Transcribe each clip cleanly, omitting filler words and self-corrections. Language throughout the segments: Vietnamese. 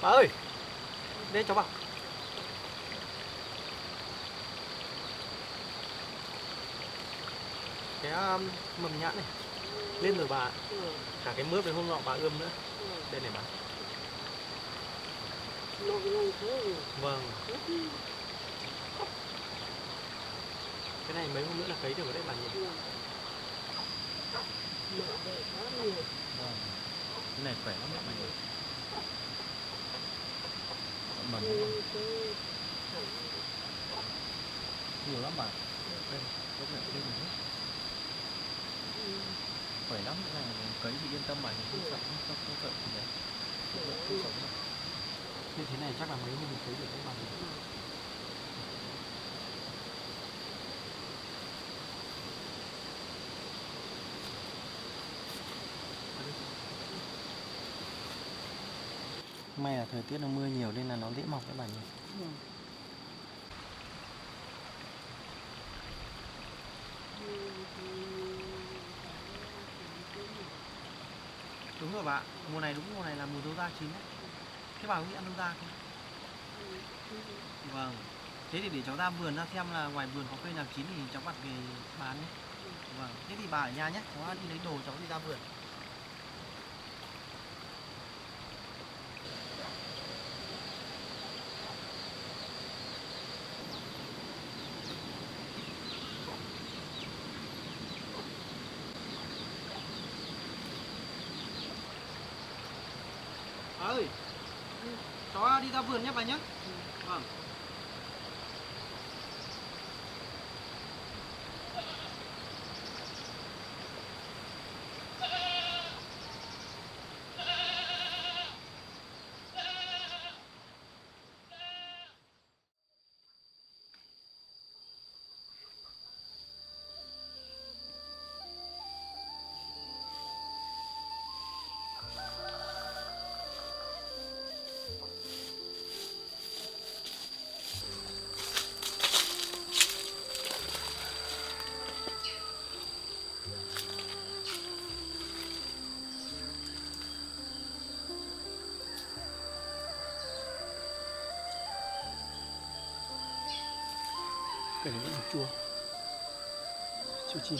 Bà ơi, đây cháu bảo. Cái mầm nhãn này lên rồi bà ạ. Cả cái mướp này hôm nọ bà ươm nữa. Đây này bà. Vâng. Cái này mấy hôm nữa là cấy được rồi đấy bà nhỉ? Vâng. Cái này khỏe lắm mọi người. Mầm nhiều lắm bà. Đây, lúc này đây mình khỏe lắm, cái này cấy thì yên tâm bà, không sợ gì đấy. Không sống đâu. Như thế này chắc là mấy hôm mình cấy được đấy bà nhỉ? May là thời tiết nó mưa nhiều nên là nó dễ mọc đấy bà nhỉ? Đúng rồi bà, mùa này đúng mùa này là mùa dâu da chín đấy. Thế bà có nghĩ ăn dâu da không? Vâng. Thế thì để cháu ra vườn ra xem là ngoài vườn có cây nào chín thì cháu vặt về bán nhé. Vâng. Thế thì bà ở nhà nhé, cháu đi lấy đồ cháu đi ra vườn. Bà ơi, cháu đi ra vườn nhé bà nhé. Vâng. Cái này vẫn còn chua. Chưa chín.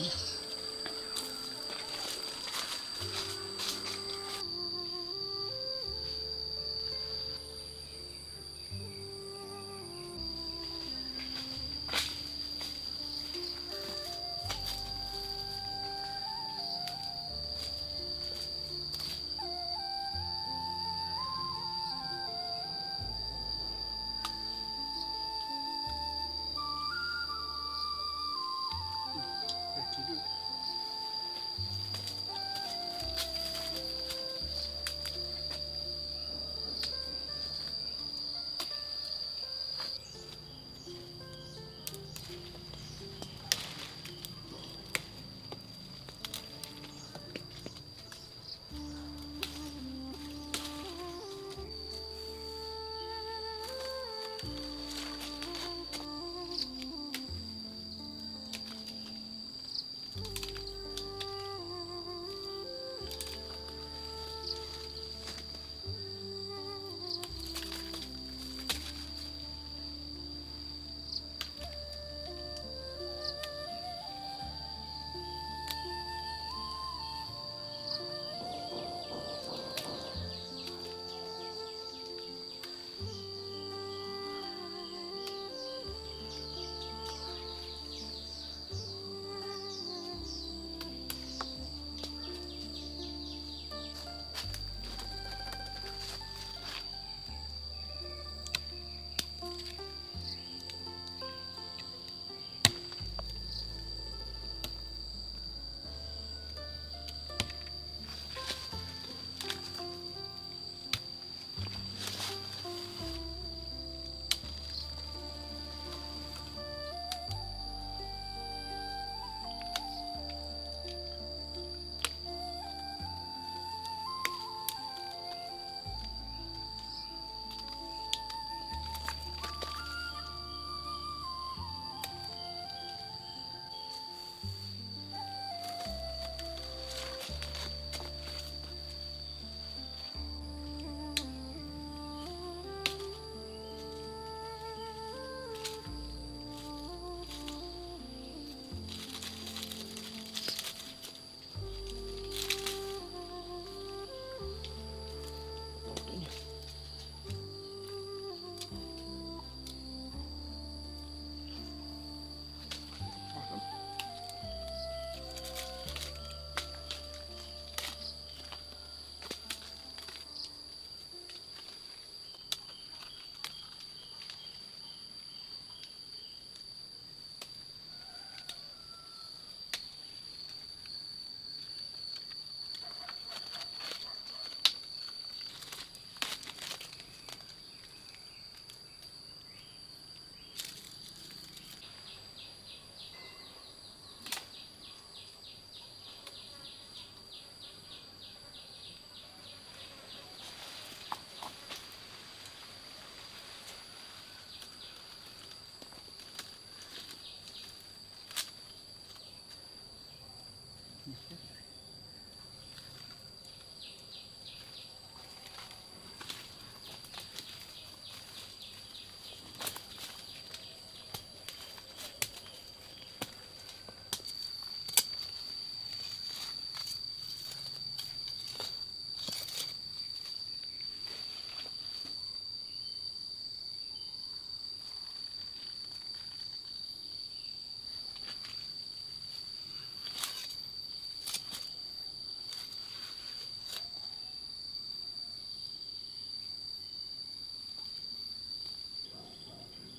Đây, chín đi.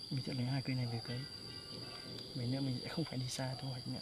Mình sẽ lấy 2 cây này về cấy. Mấy nữa mình sẽ không phải đi xa thu hoạch nữa.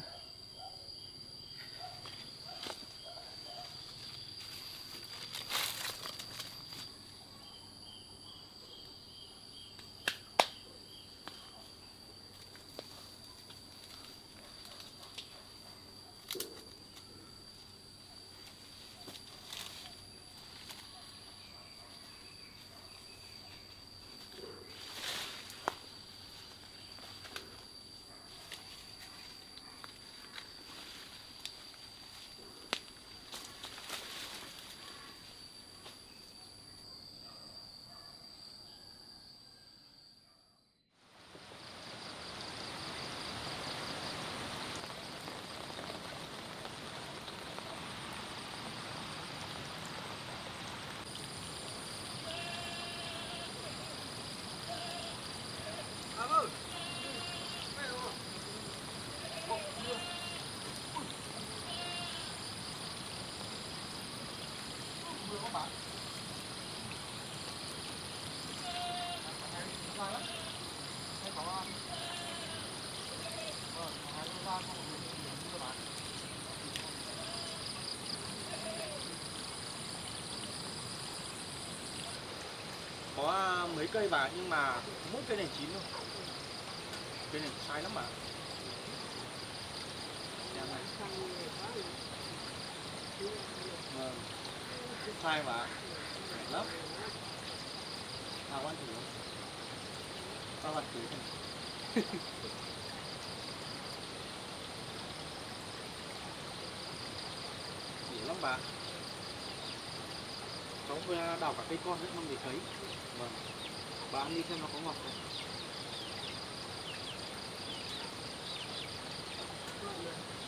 Có mấy cây bà nhưng mà mỗi cây này chín thôi. Cây này sai lắm mà. Xem này. Vâng. Sai mà. Lắm. Ăn thử không? Sao ăn thử không? Dễ lắm bà. Cháu vừa đào cả cây con hết mang về cấy. Vâng. Bà ăn đi xem nó có ngọt không?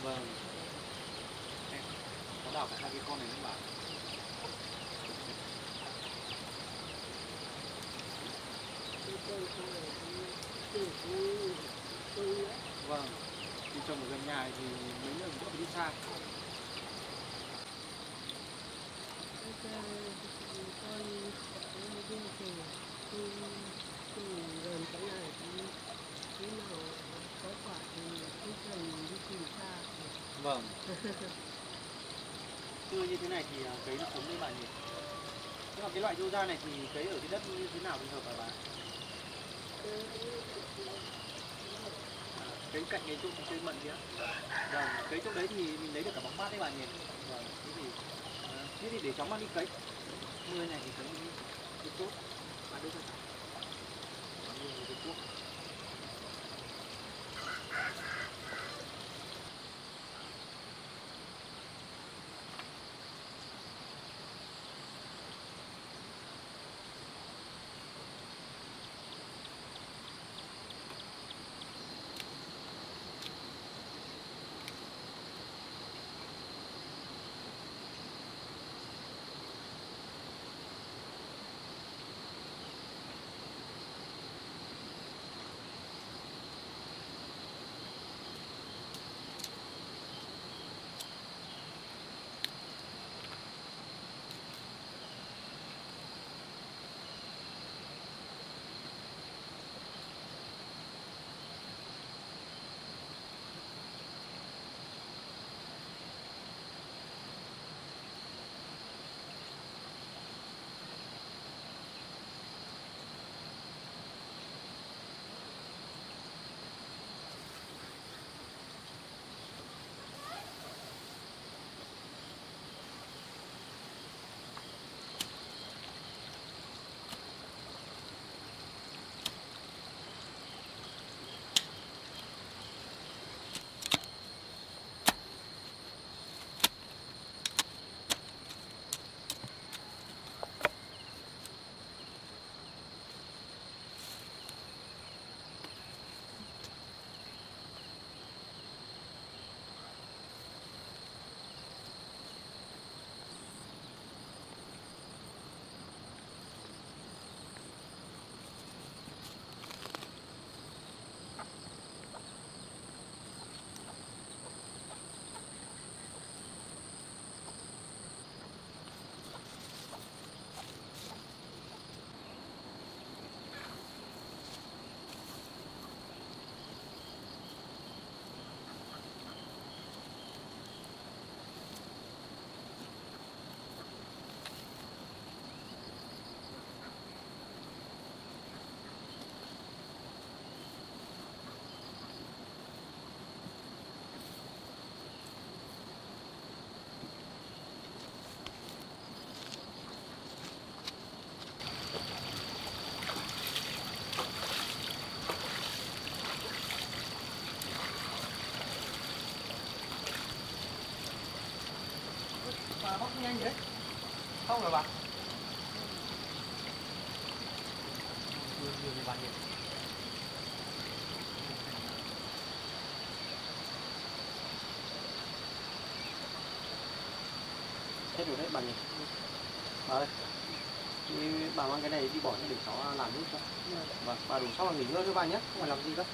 Vâng. Em có đào cả 2 cây con này nữa bà. Vâng. Đi trồng ở gần nhà thì mấy lần cũng phải đi xa. Gần cái này khi nào có quả thì cứ cần đi tìm xa. Vâng. Tươi như thế này thì cấy nó sống với bạn nhỉ? Nhưng mà cái loại dô da này thì cấy ở cái đất như thế nào thì hợp hả bà? Cấy cạnh cái chỗ cây mận kia. Vâng, cấy chỗ đấy thì mình lấy được cả bóng mát đấy bà nhỉ? Vâng, thế thì để cháu mang đi cấy. Mưa này thì cấy đi tốt. Bà đưa cho cháu. Mưa này đi tốt. bà bóc nhanh vậy? Không rồi bà? Nhiều bà nhỉ? Hết rồi đấy bà nhỉ. Bà ơi, bà mang cái này đi bỏ cho để cháu làm giúp cho. Bà đủ xong là nghỉ ngơi thôi bà nhé, không phải làm gì đâu.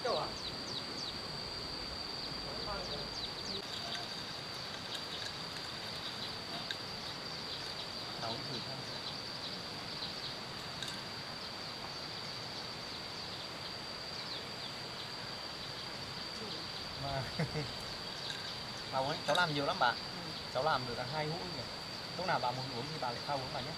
chỗ à? Cháu thử thăm. Mà Không ấy, cháu làm nhiều lắm bà. Cháu làm được cả 2 hũ nhỉ. Lúc nào bà muốn uống thì bà lại pha uống bà nhé.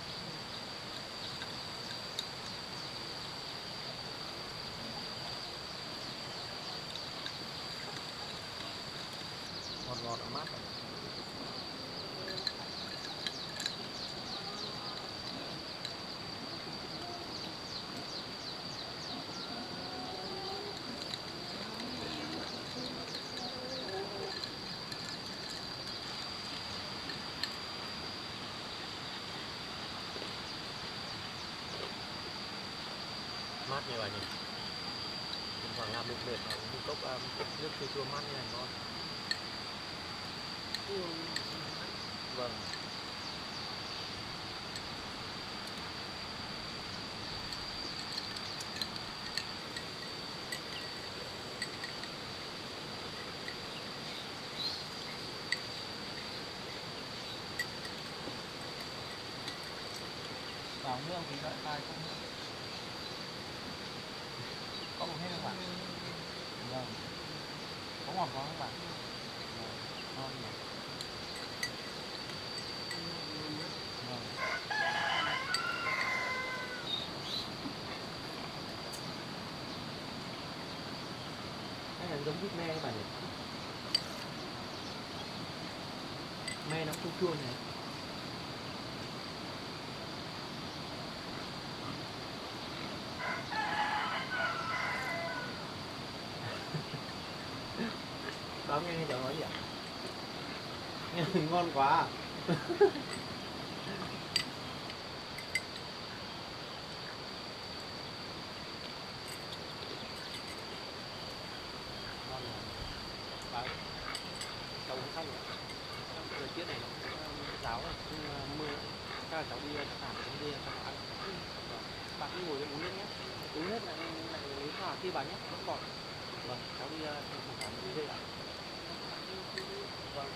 Ngọt ngọt ấm áp. Mát như vậy nhỉ. Mình khoảng làm mệt mệt mà uống một cốc nước chua chua mát như này ngon. Vâng. Vào nước thì đợi tai cũng có một hết không bạn? Vâng. Có ngọt quá không bạn? Vâng. Ngon nhỉ. Vâng. Cái này giống vít me các bạn nhỉ? Me nó chua chua này. Đó nghe cháu nói gì ạ? Nghe ngon quá à? Ngon rồi. Bà ơi, cháu uống xong rồi. Trong thời tiết này nó cũng ráo rồi, cũng mưa. Chắc là cháu đi thả xuống đi cho nó ăn. Bạn cứ ngồi đây uống nước nhé. Uống hết lại lấy thả kia bà nhé, vẫn còn. Vâng, cháu đi thả xuống đi ạ. Vâng.